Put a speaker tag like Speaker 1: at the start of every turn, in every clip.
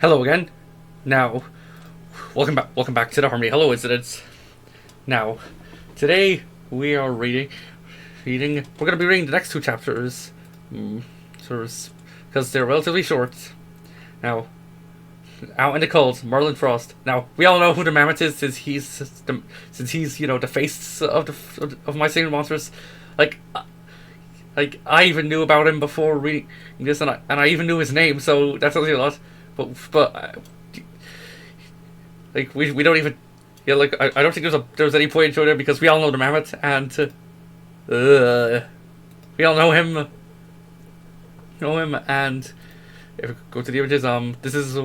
Speaker 1: Hello again. Now, welcome back to the Harmony Hello Incidents. Now, today we are reading. We're going to be reading the next two chapters, because they're relatively short. Now, out in the cold, Merlin Frost. Now, we all know who the Mammoth is, since he's the face of My Singing Monsters. Like, I even knew about him before reading this, and I even knew his name, so that tells you a lot. But like we don't even I don't think there's any point in showing him, because we all know the Mammoth, and we all know him, and if we go to the images, this is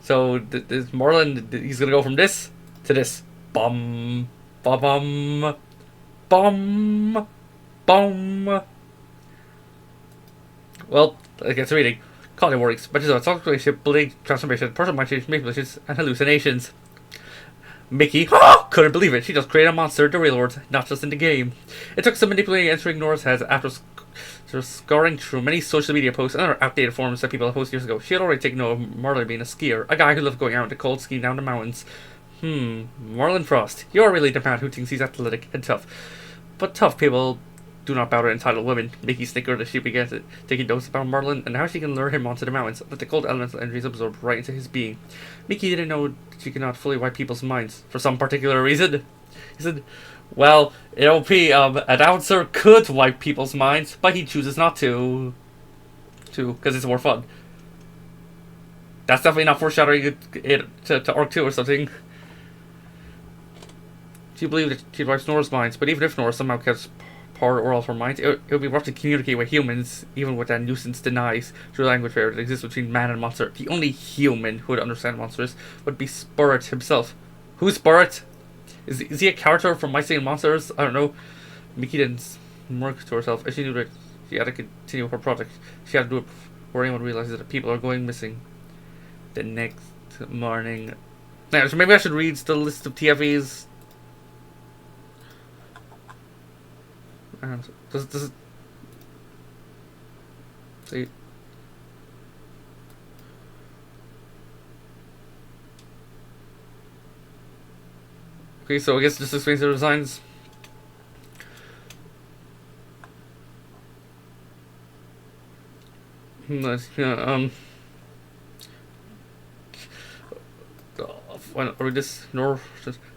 Speaker 1: this Merlin, he's gonna go from this to this, bum bum bum bum. Well, I guess reading. Colony works, but it's a relationship, building, transformation, personal manipulations, manipulations, and hallucinations. Mickey couldn't believe it. She just created a monster, the real world, not just in the game. It took some manipulating entering Nora's head after scoring through many social media posts and other outdated forums that people had posted years ago. She had already taken note of Merlin being a skier, a guy who loved going out in the cold, skiing down the mountains. Merlin Frost, you're really the man who thinks he's athletic and tough. But tough people do not bow to entitled women. Mickey snickered as she began taking notes about Merlin and how she can lure him onto the mountains, let the cold elemental energies absorb right into his being. Mickey didn't know she could not fully wipe people's minds for some particular reason. He said, well, in OP, an announcer could wipe people's minds, but he chooses not to, because it's more fun. That's definitely not foreshadowing it to Arc 2 or something. She believed that she'd wipe Nora's minds, but even if Nora somehow kept part or all of her minds, it would be rough to communicate with humans, even with that nuisance denies through language barrier that exists between man and monster. The only human who would understand monsters would be Spirit himself. Who's Spirit? Is he a character from My Singing Monsters? I don't know. Mickey didn't smirk to herself as she knew that she had to continue her project. She had to do it before anyone realizes that people are going missing. The next morning. Now, so maybe I should read the list of TFEs. Does it see? Okay, so I guess just explains the designs. Yeah, when I read this, Nora,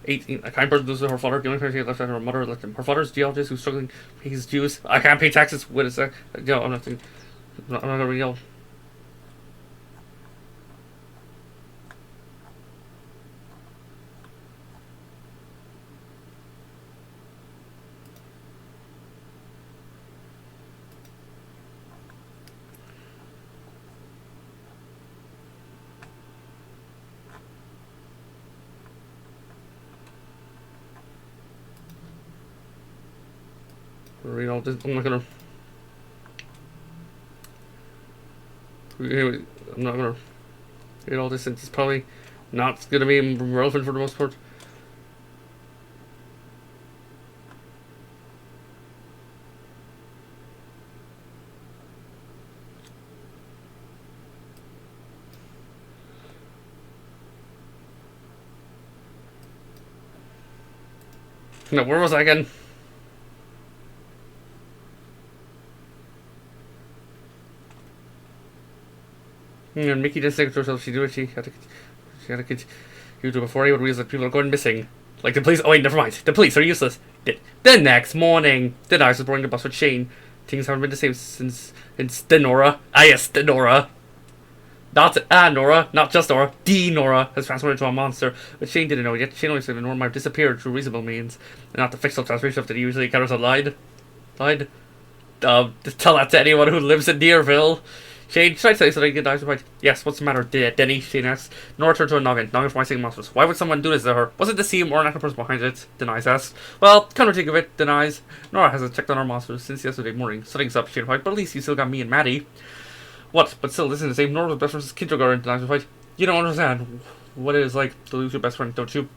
Speaker 1: 18, a kind person loses her father, the only person she had left after her mother left him. Her father's geologist who's struggling to pay his dues. I can't pay taxes. What is that? No, I'm not gonna read all. Read all this. I'm not gonna read all this, since it's probably not gonna be relevant for the most part. No, where was I again? And Mickey didn't think to herself she knew what she had to continue to before he would realize that people are going missing. Like the police. Oh wait, never mind. The police are useless. The next morning, the Dice was boarding the bus with Shane. Things haven't been the same since the Nora. Ah yes, the Nora. Not Nora, not just Nora. The Nora has transformed into a monster, but Shane didn't know it yet. Shane only said the Nora might have disappeared through reasonable means, and not the fictional transformation that he usually encounters on lied. Just tell that to anyone who lives in Deerville. Shane, should I say something? Good right. Yes, what's the matter, Denny? Shane asks. Nora turned to a noggin for My Singing Monsters. Why would someone do this to her? Was it the seam or an actual person behind it? Denies asks. Well, come to think of it, Denies. Nora hasn't checked on our monsters since yesterday morning. Something's up, Shane replied, but at least you still got me and Maddie. What? But still, this isn't the same. Nora was best friends since kindergarten, Denies replied. You don't understand what it is like to lose your best friend, don't you?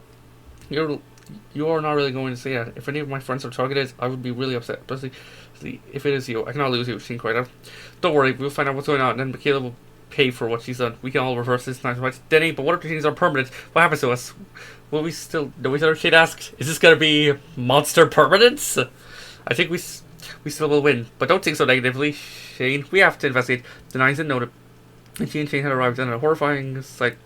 Speaker 1: You are not really going to say that. If any of my friends are targeted, I would be really upset. Especially if it is you. I cannot lose you, Shane cried out. Don't worry, we'll find out what's going on, and then Michaela will pay for what she's done. We can all reverse this nice right, Denny. But what if the things are permanent? What happens to us? Will we still know each other? Shane asked. Is this gonna be monster permanence? I think we still will win, but don't think so negatively, Shane. We have to investigate. Denies and noted. And she and Shane had arrived in a horrifying sight.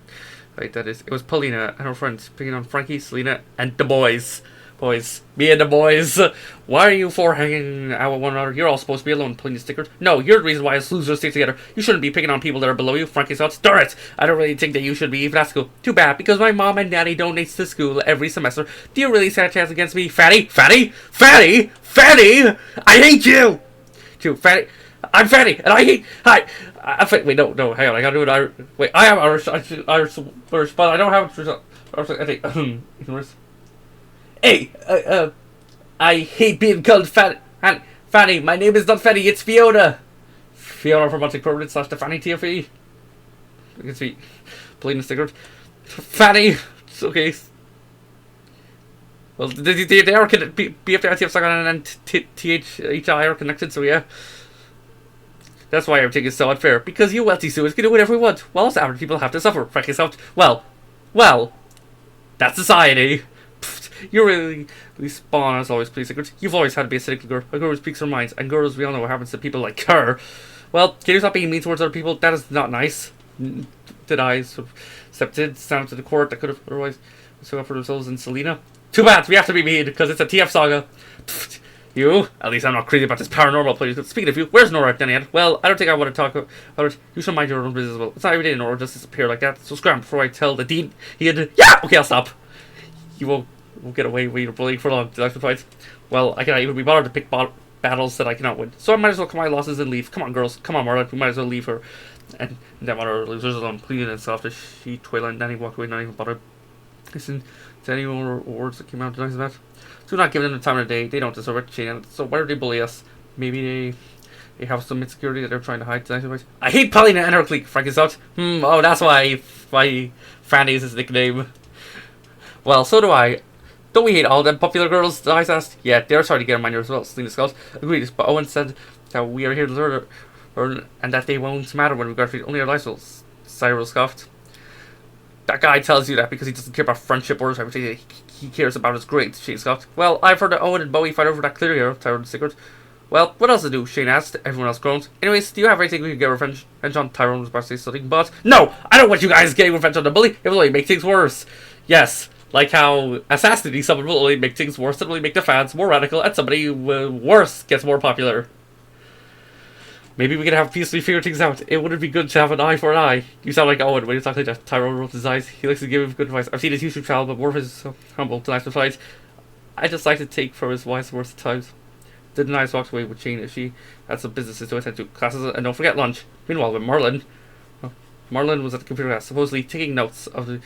Speaker 1: Right, that is. It was Paulina and her friends picking on Frankie, Selena, and the boys. Boys. Me and the boys. Why are you four hanging out with one another? You're all supposed to be alone, Paulina stickered. No, you're the reason why us losers stick together. You shouldn't be picking on people that are below you, Frankie thought. Darn it! I don't really think that you should be even at school. Too bad, because my mom and daddy donates to school every semester. Do you really stand a chance against me? Fatty? Fatty? Fatty? Fatty? I hate you! Too, Fatty. I'm Fatty, and I hate... Hi. Wait, no, hang on, I gotta do it. Wait, I have Irish, but I don't have Irish. Hey, I hate being called Fanny. My name is not Fanny, it's Fiona. Fiona from Monty Permanent / the Fanny TFE. You can see, plain and stickered. Fanny, it's okay. Well, they are connected. BFT, ITF, Sagan, and THHI are connected, so yeah. That's why everything is so unfair. Because you wealthy stewards can do whatever we want, while us average people have to suffer. Frankly, well, that's society. You really spawn as always, please. You've always had to be a cynical girl. A girl who speaks her mind, and girls, we all know what happens to people like her. Well, can you stop being mean towards other people? That is not nice. Did I sort of stepped in, stand up to the court that could have otherwise stood up for themselves and Selena? Too bad, we have to be mean, because it's a TF saga. You? At least I'm not crazy about this paranormal place. Speaking of you, where's Nora, Danny? Well, I don't think I want to talk about it. You should mind your own business as well. It's not every day Nora just disappear like that. So scram before I tell the dean he had... Yeah! Okay, I'll stop. You won't get away with your bullying for long. Well, I cannot even be bothered to pick battles that I cannot win. So I might as well cut my losses and leave. Come on, girls. Come on, Marla. We might as well leave her. And that one our losers alone. Pleading and soft as she, Twila, and Danny walked away, not even bothered. Listen to any more words that came out of that. Do not give them the time of the day. They don't deserve it, Shane. So why do they bully us? Maybe they have some insecurity that they're trying to hide. I hate Paulina and her clique, Frankie thought. Oh, that's why Fanny is his nickname. Well, so do I. Don't we hate all them popular girls? I asked. Yeah, they're sorry to get on my nerves as well. Selena Scott agreed, but Owen said that we are here to learn and that they won't matter when we graduate. Only our lives will. Cyril scoffed. That guy tells you that because he doesn't care about friendship or everything he cares about is great, Shane scoffed. Well, I've heard that Owen and Bowie fight over that clear hero, Tyrone snickered. Well, what else to do? Shane asked. Everyone else groaned. Anyways, do you have anything we can get revenge on? Tyrone was about to say something, but no! I don't want you guys getting revenge on the bully. It will only make things worse. Yes, like how assassinating someone will only make things worse. It will only make the fans more radical, and somebody worse gets more popular. Maybe we can have peacefully figure things out. It wouldn't be good to have an eye for an eye. You sound like Owen when you talk like that. Tyrone rolled his eyes. He likes to give him good advice. I've seen his YouTube channel, but more of his humble, nice replies. I just like to take from his wise words at times. The Nice walked away with Shane as she had some businesses to attend to. Classes, and don't forget lunch. Meanwhile, with Marlon was at the computer class, supposedly taking notes of the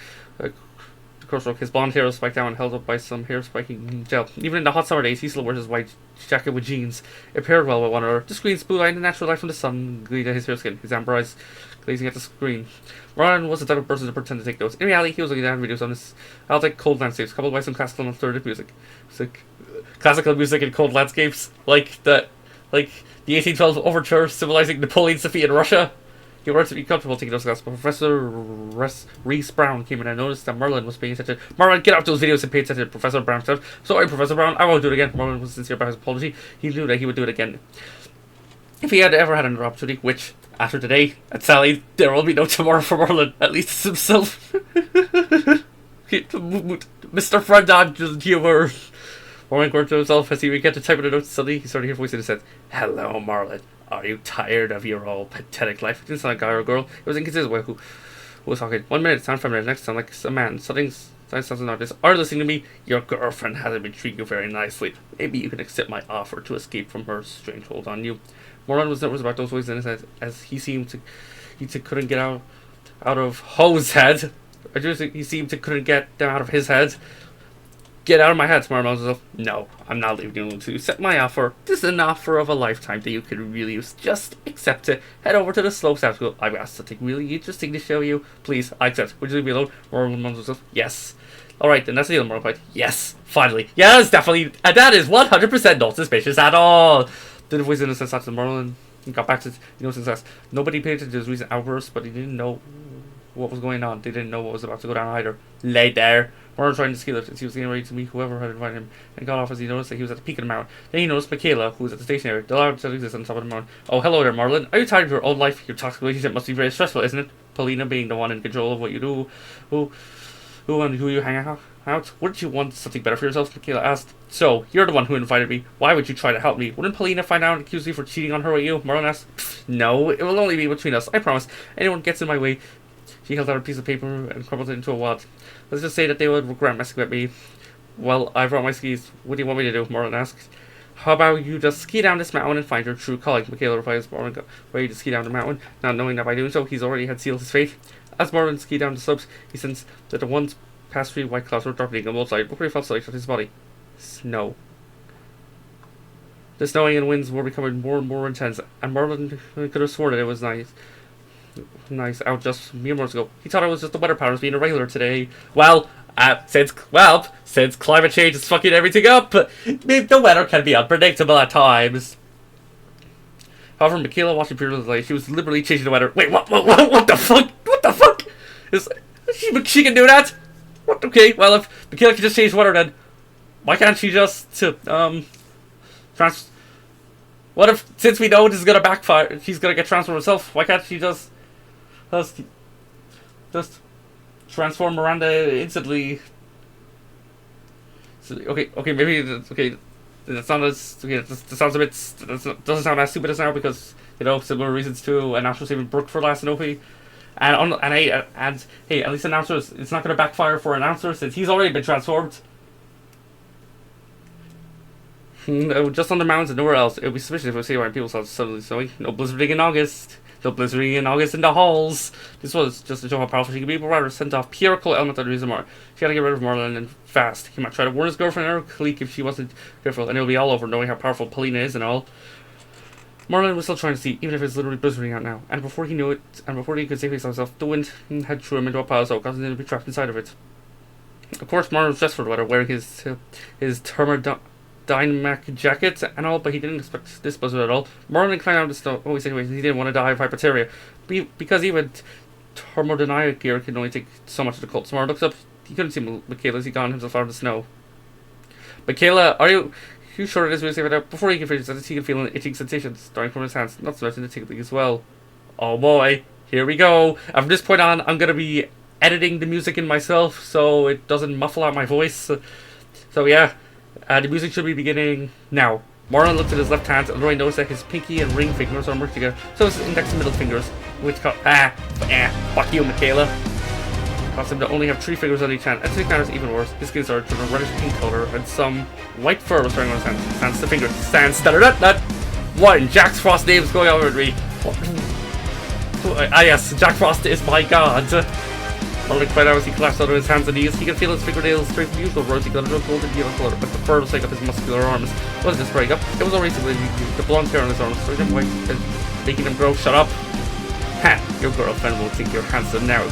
Speaker 1: crossroad. His blonde hair was spiked down and held up by some hair spiking gel. Even in the hot summer days, he still wears his white jacket with jeans. It paired well with one another. The screen's blue light and the natural light from the sun gleamed at his fair skin, his amber eyes glazing at the screen. Marlon was the type of person to pretend to take notes. In reality, he was looking at videos on this like cold landscapes, coupled by some classical and alternative music. Classical music and cold landscapes, like the 1812 overture symbolizing Napoleon's defeat in Russia. He wanted to be comfortable taking those classes, but Professor Reese Brown came in and noticed that Merlin was paying attention. Merlin, get out those videos and pay attention, Professor Brown said. Sorry, Professor Brown, I won't do it again. Merlin was sincere about his apology. He knew that he would do it again if he had ever had another opportunity, which, after today, at Sally, there will be no tomorrow for Merlin, at least it's himself. Mr. Frondage humor. Warren worked to himself as he began to type in a note. Suddenly, he started to hear a voice in his head. Hello, Marlon. Are you tired of your old pathetic life? It didn't sound like a guy or a girl. It was inconsistent who was talking. 1 minute, sound feminine. Next, sound like a man. Sounds like this. Are you listening to me? Your girlfriend hasn't been treating you very nicely. Maybe you can accept my offer to escape from her strange hold on you. Marlon was nervous about those voices in his head as he couldn't get out of Ho's head. He seemed to couldn't get them out of his head. Get out of my head, smart himself. No, I'm not leaving you to accept my offer. This is an offer of a lifetime that you can really use. Just accept it. Head over to the Slope South School. I've got something really interesting to show you. Please, I accept. Would you leave me alone? Marlon himself. Yes. Alright, then that's the other Marlon replied. Yes, finally. Yes, definitely. And that is 100% not suspicious at all. The voice in the sense after Marlon He got back to success. Nobody paid attention to his recent outbursts, but he didn't know what was going on. They didn't know what was about to go down either. Lay there. Marlon tried to scale it as he was getting ready to meet whoever had invited him, and got off as he noticed that he was at the peak of the mountain. Then he noticed Michaela, who was at the station area. The lounge that exists on top of the mountain. Oh, hello there, Marlon. Are you tired of your own life? Your toxic relationship must be very stressful, isn't it? Paulina being the one in control of what you do. Who and who you hang out? Wouldn't you want something better for yourself? Michaela asked. So, you're the one who invited me. Why would you try to help me? Wouldn't Paulina find out and accuse you for cheating on her with you? Marlon asked. No, it will only be between us. I promise. Anyone gets in my way. She held out a piece of paper and crumpled it into a wad. Let's just say that they would regret messing with me. Well, I brought my skis. What do you want me to do? Marlon asked. How about you just ski down this mountain and find your true calling? Michaela replies. Marlon got ready to ski down the mountain, not knowing that by doing so, he's already had sealed his fate. As Marlon skied down the slopes, he sensed that the once past 3 white clouds were darkening on both sides before he felt sight of his body. Snow. The snowing and winds were becoming more and more intense, and Marlon could have sworn that it was nice out just mere moments ago. He thought it was just the weather patterns being irregular today. Since climate change is fucking everything up, the weather can be unpredictable at times. However, Michaela watched it purely like she was liberally changing the weather. Wait, what the fuck? What the fuck? She can do that? What? Okay, well, if Michaela can just change the weather, then why can't she just what if, since we know this is gonna backfire, she's gonna get transformed herself? Why can't she just transform Miranda instantly? So, okay, maybe that's not as that sounds a bit doesn't sound as stupid as now because similar reasons to announcer saving Brooke for last Nope. And hey, at least announcers, it's not going to backfire for announcer since he's already been transformed. Just on the mountains and nowhere else. It would be suspicious if we see why people started suddenly snowing. No blizzarding in August. No blizzarding in August in the halls. This was just to show how powerful she could be, but rather sent off pure element of the reason more. She had to get rid of Marlon and fast. He might try to warn his girlfriend or colleague if she wasn't careful, and it'll be all over knowing how powerful Paulina is and all. Marlon was still trying to see, even if it's literally blizzarding out now. And before he knew it, and before he could save himself, the wind had threw him into a pile of snow, causing him to be trapped inside of it. Of course, Marlon was dressed for the weather, wearing his thermodynamic jacket and all, but he didn't expect this blizzard at all. Marlon climbed out of the snow. Always anyways, he didn't want to die of hypothermia, because even thermodynamic gear can only take so much of the cold. So Marlon looks up. He couldn't see Michaela as he got himself out of the snow. Michaela, are you sure it is really safe right now? Before he can finish this, he can feel an itching sensation starting from his hands, not to mention the tingling as well. Oh boy, here we go. And from this point on, I'm going to be editing the music in myself so it doesn't muffle out my voice. So yeah, the music should be beginning now. Marlon looked at his left hand and Roy noticed that his pinky and ring fingers are merged together, so his index and middle fingers, which fuck you, Michaela. Caused him to only have 3 fingers on each hand, and to make matters even worse, his skin started to turn a reddish pink color, and some white fur was spraying on his hands. Sans the finger. Sans that. What in Jack Frost's name is going on with me? Yes, Jack Frost is my god. Marlon cried out as he collapsed out of his hands and knees. He could feel his fingernails straight from the usual rosy color, golden yellow color, but the fur was taking up his muscular arms. What is this break up? It was already the blonde hair on his arms, starting him white and making him grow. Shut up. Ha! Your girlfriend will think you're handsome now.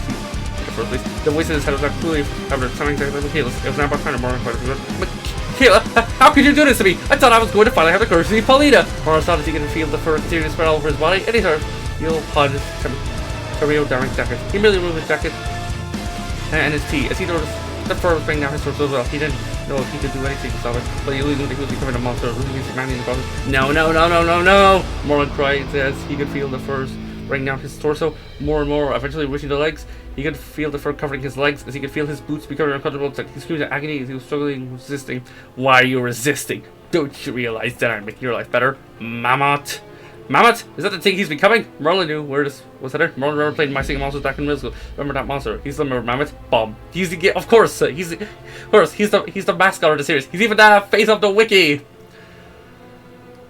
Speaker 1: The voice in his head was not cruelly, however, sounding exactly like Michaela's. It was now about time to Marlon cried out. Michaela, how could you do this to me? I thought I was going to finally have the courage to see Paulina. Marlon thought as he could feel the fur continuing to spread all over his body, and he started you'll pod his thermodynamic jacket. He merely removed his jacket and his tee as he noticed the fur was bringing down his torso as well. He didn't know if he could do anything to stop it, but he only knew that he was becoming a monster, losing his humanity in the process. No! Marlon cried as he could feel the furs bringing down his torso more and more, eventually reaching the legs. He could feel the fur covering his legs as he could feel his boots becoming uncomfortable. It's like he screamed in agony as he was struggling, resisting. Why are you resisting? Don't you realize that I'm making your life better? Mammoth? Mammoth? Is that the thing he's becoming? Marlon knew where this was headed. Marlon remember playing My Singing Monsters back in middle school. Remember that monster? He's the Mammoth. Bomb. He's the of course. He's the mascot of the series. He's even the face of the wiki.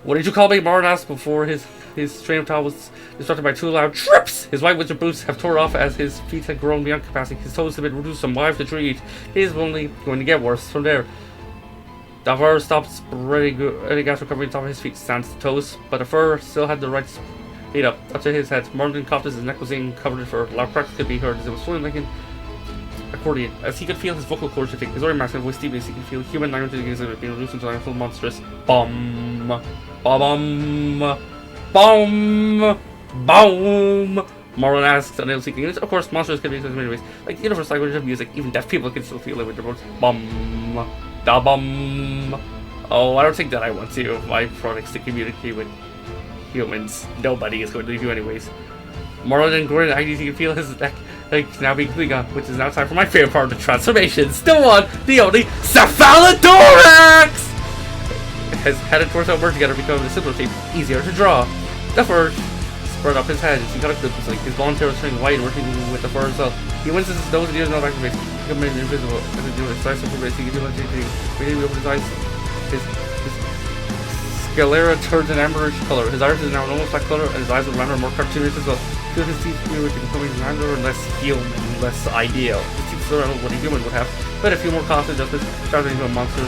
Speaker 1: What did you call me? Marlon asked before his train of thought was disrupted by 2 loud trips. His white wizard boots have tore off as his feet had grown beyond capacity. His toes have been reduced from 5 to 3. He is only going to get worse from there. The fur stopped spreading any gas recovering top of his feet, sans the toes, but the fur still had the right speed up to his head. Marlon coughed as his neck was being covered in fur. Loud cracks could be heard as it was swelling like an accordion. As he could feel his vocal cords shifting, his already massive voice deepening as he could feel human language being reduced into a full monstrous bomb. Boom! Boom! Marlon asks, and they'll seek English. Of course, monsters can be used in many ways. Like the universal language of music, even deaf people can still feel it with their words. Bum! Da bum! Oh, I don't think that I want to. My products to communicate with humans. Nobody is going to leave you anyways. Marlon and Gordon, I need to feel his neck like now being Klingon, which is now time for my favorite part of the transformations. The one, the only, Cephalodorax! His head and torso merge together, becoming a simpler shape, easier to draw. The fur spread up his head as he got a clip like his blonde hair was turning white and working with the fur himself. He winces his nose and ears, not back to face, becoming invisible. As he do his size of he can do much anything. When he opens his eyes, his sclera turns an amberish color. His iris is now an almost black color, and his eyes are rounder and more cartoonish as well. Feel his teeth becoming rounder and less human, less ideal. His teeth still around what a human would have, but a few more cost adjustments, turning into a monster.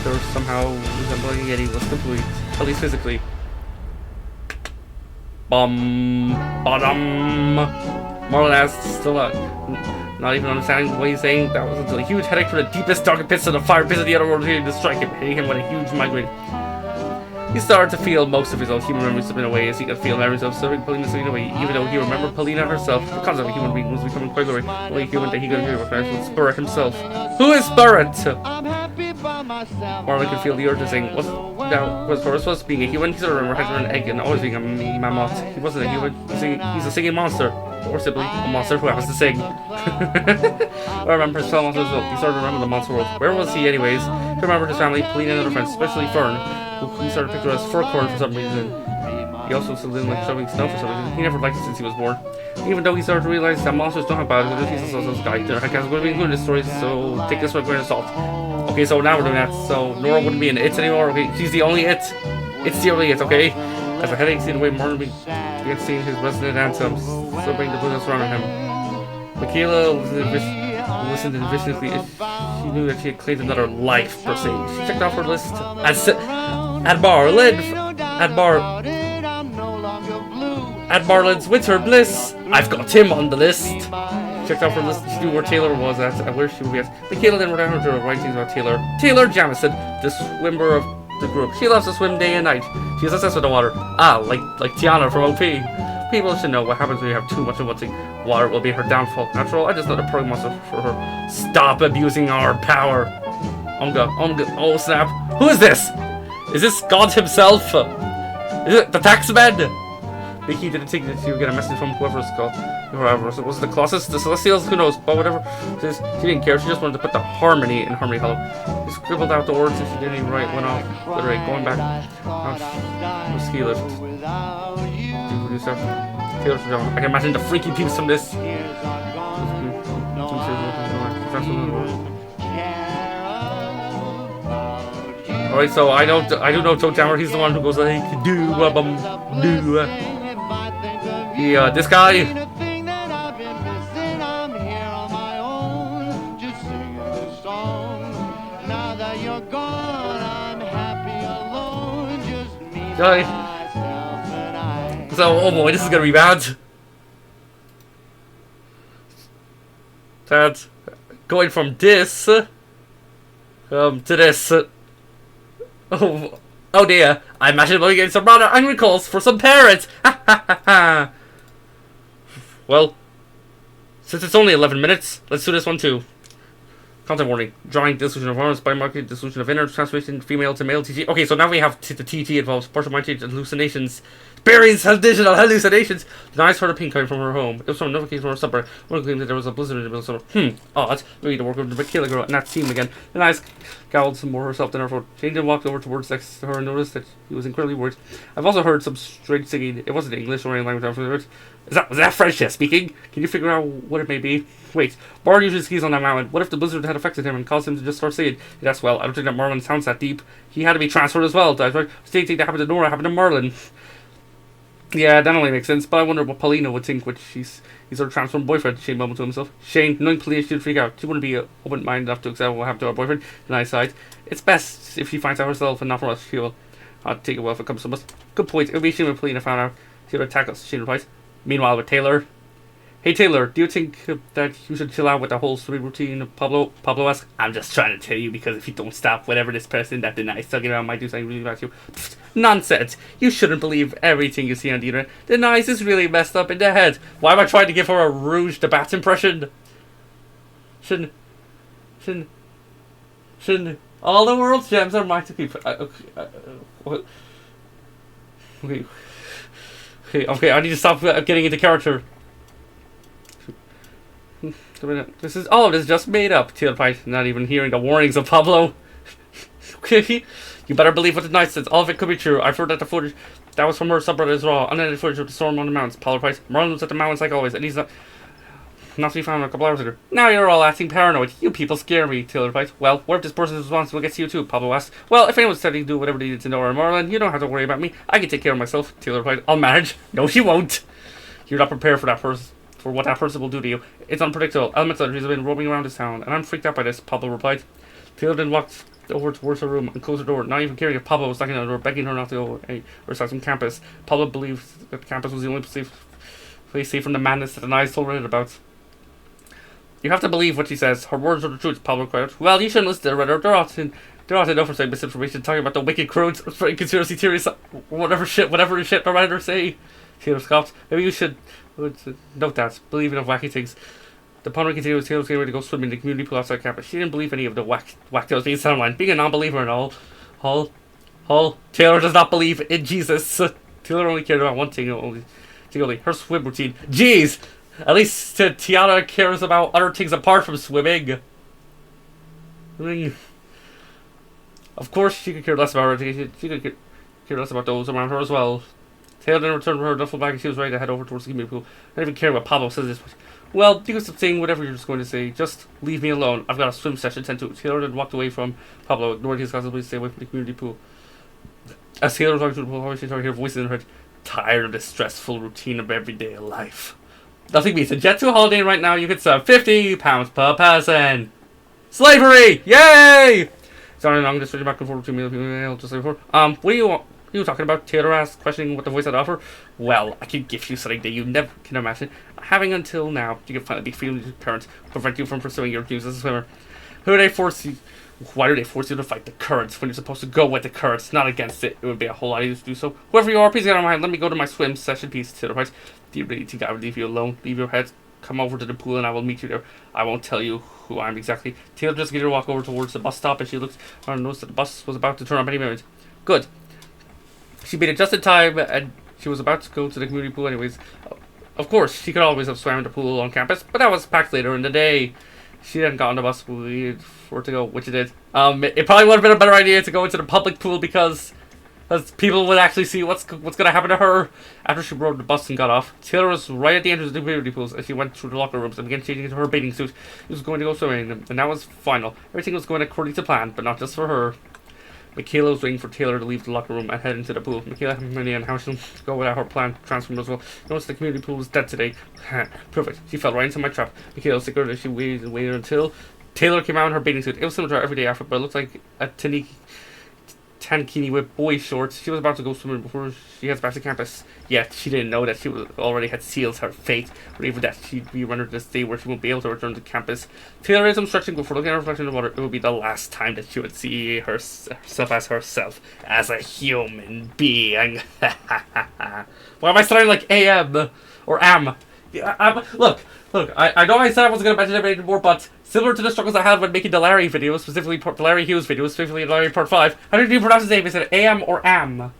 Speaker 1: They're somehow resembling Yeti was complete, at least physically. Bottom. Marlon asks, still not even understanding what he's saying. That was until a huge headache from the deepest, darkest pits of the fire pits of the otherworld came to strike him, hitting him with a huge migraine. He started to feel most of his own human memories slipping away as he could feel memories of serving Polina slipping away, even though he remembered Polina herself. The concept of a human being was becoming quite blurry. Only human that he could hear was Spirit himself. Who is Spirit? Marlon could feel the urge to sing. Was first being a human? He sort of remembered having an egg and always being a mammoth. He wasn't a human. He's a singing monster. Or simply a monster who happens to sing. I remember his fellow monsters as well. He started to remember the monster world. Where was he anyways? He remembered his family, Polina and other friends, especially Fern, who he started to picture as fur-corn for some reason. He also still didn't like shoving snow for some reason. He never liked it since he was born. Even though he started to realize that monsters don't have bodies, he's also this guy. Their headcasts going to be included in this story, so take this with a grain of salt. Okay, so now we're doing that. So Nora wouldn't be an it anymore. Okay, she's the only it. It's the only it, okay? As the headache seemed away, Marlon began seeing his resonant anthems, slipping the business around him. Michaela listened envishedly. She knew that she had claimed another life, per se. She checked off her list. At Marlin's winter bliss. I've got him on the list. She checked off her list. She knew where Taylor was at and where she would be at. Michaela then wrote down her writings about Taylor. Taylor Jamison, the swimmer of the group. She loves to swim day and night. She's obsessed with the water. Like Tiana from OP. People should know what happens when you have too much of one thing. Water will be her downfall. After all, I just let a pro monster for her. Stop abusing our power. Oh snap. Who is this? Is this God himself? Is it the taxman? Vicky didn't think that she would get a message from whoever's called. Whoever. Was it the Colossus? The Celestials? Who knows? But whatever. She didn't care. She just wanted to put the harmony in Harmony Hollow. She scribbled out the words and she didn't even write. Went off. Literally going back. The ski lift. I can imagine the freaky peeps from this. Alright, so I do know Toe Jammer. He's the one who goes like this guy. So, oh boy, this is gonna be bad. That's going from this to this. Oh dear, I imagine we'll get some rather angry calls for some parents. Well, since it's only 11 minutes, let's do this one too. Content warning. Drawing dissolution of hormones, biomarker, dissolution of inner, transformation, female to male TT. Okay, so now we have the TT involves partial mind change and hallucinations. Experience digital hallucinations. Denies her the pink coming from her home. It was from a notification from her supper. One claimed that there was a blizzard in the middle of summer. Odd. We need to work with the killer girl and not see him again. Denies scowled some more herself than her phone. Jane then walked over towards next to her and noticed that he was incredibly worried. I've also heard some strange singing. It wasn't English or any language after the words. Was that French speaking? Can you figure out what it may be? Wait, Bard usually skis on that mountain. What if the blizzard had affected him and caused him to just start singing? Yes, well, I don't think that Marlon sounds that deep. He had to be transferred as well. The same thing that happened to Nora happened to Marlon. Yeah, that only makes sense, but I wonder what Paulina would think when he's her transformed boyfriend, Shane mumbled to himself. Shane, knowing Paulina, she'd freak out. She wouldn't be open-minded enough to accept what happened to her boyfriend. The nice side. It's best if she finds out herself and not from us. She will take it well if it comes from us. Good point. It would be a shame if Paulina found out. She would attack us, Shane replies. Meanwhile, with Taylor, Hey Taylor, do you think that you should chill out with the whole swimming routine? Pablo asks. I'm just trying to tell you because if you don't stop, whatever this person that denies talking about might do something really bad to you. Pfft, nonsense! You shouldn't believe everything you see on the internet. Denies is really messed up in the head. Why am I trying to give her a Rouge the Bat impression? Shouldn't. All the world's gems are mine to keep. What? Okay, I need to stop getting into character. This is all of this just made up. Teal replied, not even hearing the warnings of Pablo. Okay, you better believe what the knight says. All of it could be true. I've heard that the footage that was from her subbrother is raw. Unedited footage of the storm on the mountains. Pablo replied, Marlon was at the mountains like always, and he's not to be found a couple hours later. Now you're all acting paranoid. You people scare me, Taylor replied. Well, what if this person's responsible gets you too? Pablo asked. Well, if anyone's telling you to do whatever they need to know or Marlon, you don't have to worry about me. I can take care of myself, Taylor replied. I'll manage. No, you won't. You're not prepared for that person. For what that person will do to you. It's unpredictable. Elemental energies have been roaming around this town, and I'm freaked out by this, Pablo replied. Taylor then walked over towards her room and closed her door, not even caring if Pablo was knocking on the door, begging her not to go outside from campus. Pablo believed that the campus was the only place safe from the madness that the knives told her about. You have to believe what she says. Her words are the truth, Pablo cried. Well, you shouldn't listen to her. They're often enough for saying misinformation, talking about the wicked crowds, conspiracy theories, whatever shit the writers say. Taylor scoffed. Maybe you should note that. Believe in wacky things. The ponder continued. Taylor was getting ready to go swimming in the community pool outside campus. She didn't believe any of the whack that was being said online. Being a non-believer and all. Taylor does not believe in Jesus. Taylor only cared about one thing only, her swim routine. Jeez! At least Tiana cares about other things apart from swimming. Of course, she could care less about her education. She could care less about those around her as well. Taylor then returned her duffel bag and she was ready to head over towards the community pool. I don't even care what Pablo says this. Well, you can stop saying whatever you're just going to say. Just leave me alone. I've got a swim session to attend to. Taylor then walked away from Pablo, ignoring his constantly to stay away from the community pool. As Taylor was walking through the pool, she started to hear voices in her head. Tired of the stressful routine of everyday life. Nothing beats a jet to a holiday right now. You could save £50 per person. Slavery! Yay! Sorry, I'm just switching back and forth between me just like before. What do you want? You talking about? Taylor asked, questioning what the voice had to offer. Well, I can give you something that you never can imagine. Having until now, you can finally be free with your parents, prevent you from pursuing your dreams as a swimmer. Who do they force you? Why do they force you to fight the currents when you're supposed to go with the currents, not against it? It would be a whole lot easier to do so. Whoever you are, please get on my hand. Let me go to my swim session piece. Taylor replied. Do you really think I would leave you alone? Leave your head. Come over to the pool and I will meet you there. I won't tell you who I am exactly. Taylor just began to walk over towards the bus stop and she looked around and noticed that the bus was about to turn up any minute. Good. She made it just in time and she was about to go to the community pool anyways. Of course, she could always have swam in the pool on campus, but that was packed later in the day. She hadn't gotten the bus waited for it to go, which it did. It probably would have been a better idea to go into the public pool because people would actually see what's going to happen to her after she rode the bus and got off. Taylor was right at the entrance of the community pools as she went through the locker rooms and began changing into her bathing suit. She was going to go swimming, and that was final. Everything was going according to plan, but not just for her. Michaela was waiting for Taylor to leave the locker room and head into the pool. Michaela had no idea on how she was go without her plan transformed as well. Noticed the community pool was dead today. Perfect. She fell right into my trap. Michaela sickered as she waited until Taylor came out in her bathing suit. It was similar to her everyday outfit, but it looked like a tankini with boy shorts. She was about to go swimming before she heads back to campus. Yet she didn't know that she already had sealed her fate, or even that she'd be rendered this day where she won't be able to return to campus. Taylor did some stretching before looking at her reflection in the water. It would be the last time that she would see herself as a human being. Why am I sounding like AM or AM? Yeah, look. I know I said I wasn't going to mention it anymore, but similar to the struggles I had when making the Larry videos, specifically the Larry Hughes videos, specifically Larry Part 5, how did you pronounce his name? Is it AM or AM?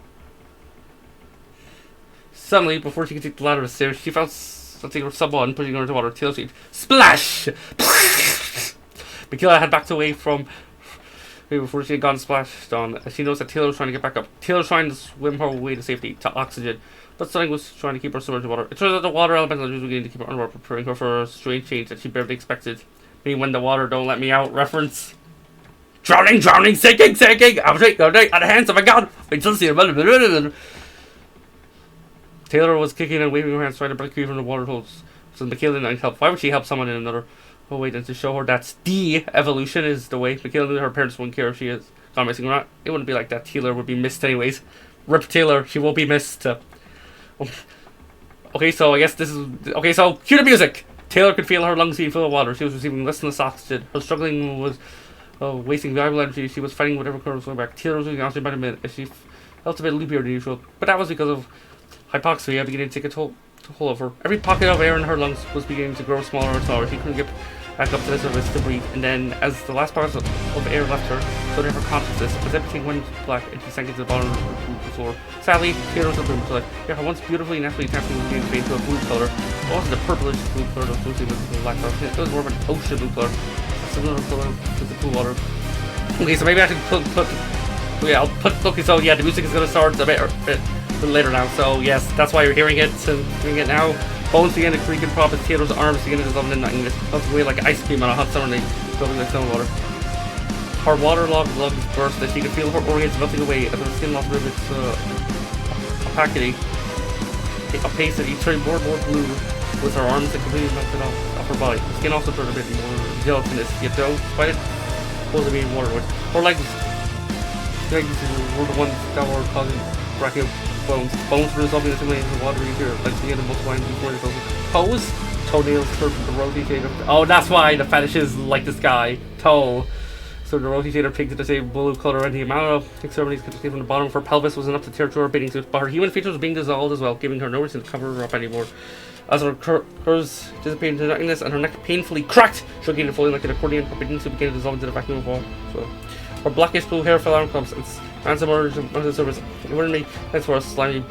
Speaker 1: Suddenly, before she could take the ladder upstairs, she felt something or someone pushing her into water. Taylor screamed, "Splash!" Michaela had backed away from before she had gone splashed on. She noticed that Taylor was trying to get back up. Taylor was trying to swim her way to safety, to oxygen. But something was trying to keep her submerged in water. It turns out the water elemental was beginning to keep her underwater, preparing her for a strange change that she barely expected. Being when the water don't let me out reference. Drowning, sinking, I'm out of the hands of a god. Taylor was kicking and waving her hands, trying to break free from the water holes. So Michaela didn't help. Why would she help someone in another way than to show her that de-evolution is the way? Michaela knew her parents wouldn't care if she is gone missing or not. It wouldn't be like that. Taylor would be missed anyways. Rip Taylor, she won't be missed. Okay, so I guess this is... Okay, so cue the music! Taylor could feel her lungs being full of water. She was receiving less than the oxygen. Her struggling was wasting valuable energy. She was fighting whatever current was going back. Taylor was losing oxygen by the minute as she felt a bit loopier than usual. But that was because of hypoxia beginning to take a toll of her. Every pocket of air in her lungs was beginning to grow smaller and smaller. She couldn't get back up to the surface to breathe. And then, as the last pockets of air left her, so did her consciousness. As everything went black and she sank into the bottom of the floor. Sadly, Taylor was a room to life. Yeah, her once beautifully and naturally dancing was being faded to a blue color. It wasn't a purplish blue color that was mostly with the black color. It was more of an ocean blue color. A similar color to the blue water. Okay, so maybe I should I'll put... Okay, so yeah, the music is going to start a bit later now. So yes, that's why you're hearing it now. Bones began to creak and prop as Taylor's arms began to dissolve in nothingness. Melting away like ice cream on a hot summer night, building like stone water. Her waterlogged lungs burst as she could feel her organs melting away as her skin lost its opacity. A pace that each turned more and more blue with her arms that completely melted off her body. The skin also turned a bit more gelatinous, yet though, despite it, wasn't being waterwood. Her legs were the ones that were causing cracking bones. Bones were dissolving assimilating into the watery interior, legs began to multiply before they pose. Toenails curved from the rosy shade of... Oh, that's why the fetish is like this guy. Toe. So the rosy shade of pink to the same blue color, and the amount of extremities could escape from the bottom of her pelvis was enough to tear through her bathing suit, but her human features were being dissolved as well, giving her no reason to cover her up anymore. As her curves dissipated into nothingness and her neck painfully cracked, shrinking and falling like an accordion, her bathing suit began to dissolve into the vacuum of water. So, her blackish blue hair fell out in clumps and hands emerged onto the surface. It wouldn't make sense for a slimy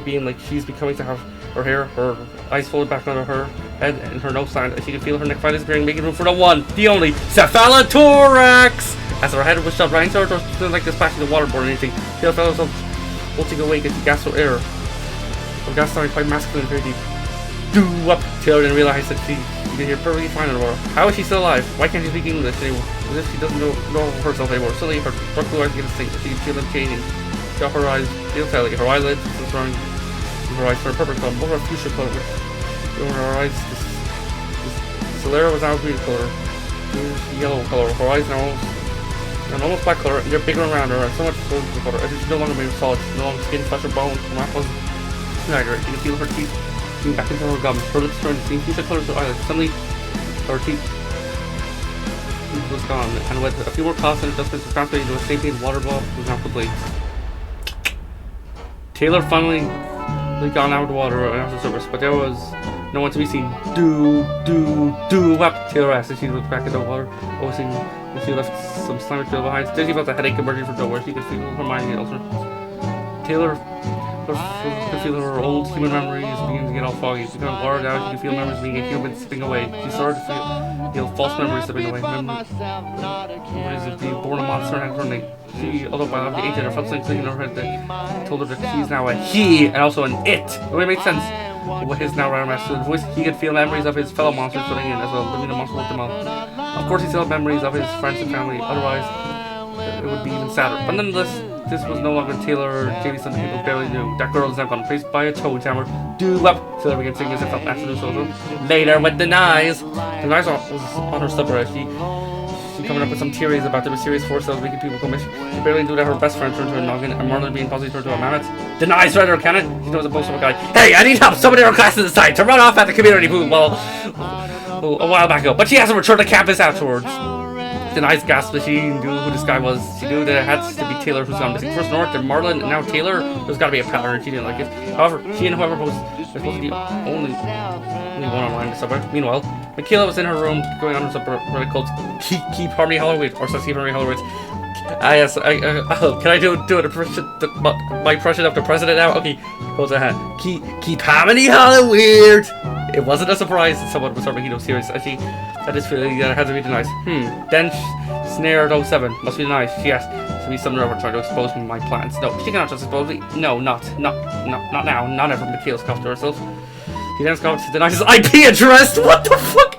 Speaker 1: being like she's becoming to have her hair, her eyes folded back under her head, and her nose slant as she could feel her neck finally disappearing, making room for the one, the only, cephalothorax! As her head was shoved right into her, something like this splashing the waterboard or anything. Taylor felt herself wilting awake as she gasped for air. Her gasp sounded quite masculine and very deep. Do up! Taylor didn't realize that she could hear perfectly fine underwater. How is she still alive? Why can't she speak English anymore? As if she doesn't know herself anymore. Suddenly, her dark blue eyes began to sink. She could feel them changing. She off her eyes, feel tightly. Her eyelids and surrounding her eyes turned purple color, more of a fuchsia color. Over her eyes, this sclera was now green color, yellow color. Her eyes now almost black color, and they're bigger and rounder, and so much so the color. As if she no longer made of solid, no longer skin, flesh, or bone. Her mouth was neither. She could feel her teeth moving back into her gums. Her lips turned the same fuchsia color to her eyelids. Suddenly, her teeth was gone, and with a few more coughs and adjustments, the translated into a sapient water ball was now complete. Taylor finally gone out of the water and out of the surface, but there was no one to be seen. Do up, Taylor asked as she looked back at the water. Noticing that she left some slimy trail behind. Then she felt a headache emerging from nowhere. She could feel her mind getting altered. Taylor could feel her old human memories beginning to get all foggy. Becoming blurred out, she could feel memories being a human slipping away. She started to feel false memories slipping away. Memories of being born a monster and turning. She, although by the age her felt something clicking in her head that told her that she's now a he and also an it. It would make sense. With his now rather masculine voice, he could feel memories of his fellow monsters filling in as well, living the monster with them all. Of course, he still had memories of his friends and family, otherwise, it would be even sadder. But nonetheless, this was no longer Taylor or Jamie, something people barely knew. That girl is now gone, replaced by a toe jammer. Do up! Taylor began singing as it felt natural to do so. Later with the knives! The knives was on her slipper as she coming up with some theories about the mysterious force that was making people come in. She barely knew that her best friend turned to a noggin and Marlon being possibly turned to a mammoth. Denies Redder cannon! She knows a boast of a guy. Hey, I need help! Somebody in our class decided to run off at the community pool a while back ago, but she hasn't returned to campus afterwards. Denies gasped that she knew who this guy was. She knew that it had to be Taylor who's gone missing. First North, then Marlon, and now Taylor. There's got to be a pattern, and she didn't like it. However, she and whoever was supposed to be only one online in the subway. Meanwhile, Michaela was in her room going on her subreddit called Keep Harmony Halloween, or Keep Harmony Halloween. Yes, can I do my impression of the president now? Okay, hold on. Keep Harmony Halloween. It wasn't a surprise that someone would start making no serious. Actually, I just feeling that it had to be nice. Then Snared 07 must be nice. She asked to be some nerve trying to expose me my plans. No, she cannot just expose me. No, not now. Not ever. Michaela scoffed to herself. She then scoffed to deny his IP address. What the fuck?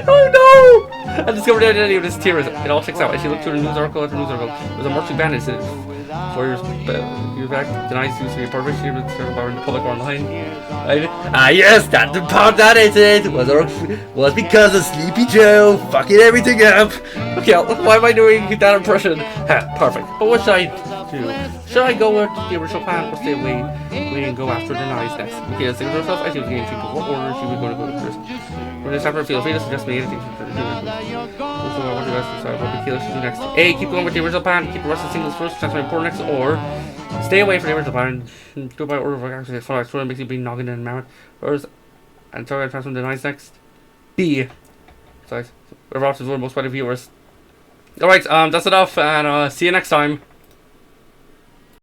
Speaker 1: Oh no! I discovered the identity of this terrorist. It all checks out. As she looked through the news article after news article, it was a marching band incident. 4 years back, denies used to be a perfect she was in the public or online. Yes, that incident was because of Sleepy Joe fucking everything up. Okay, why am I doing that impression? Perfect. But what should I to do. Should I go with the original plan or stay away and go after the knives next? Okay, let's think of herself. I see what the game thinking. What order she would go to go first? When this happens, feel free to suggest me anything. So what do you guys decide? What the killer should do next? A. Keep going with the original plan. Keep the rest of the singles first. Transfer important next. Or stay away from the original plan. Do by order of actually follow explore makes you be noggin and mammoth. Or and try to transfer the knives next. B. Sorry. Whatever options were most by the viewers. Alright, that's enough, and see you next time.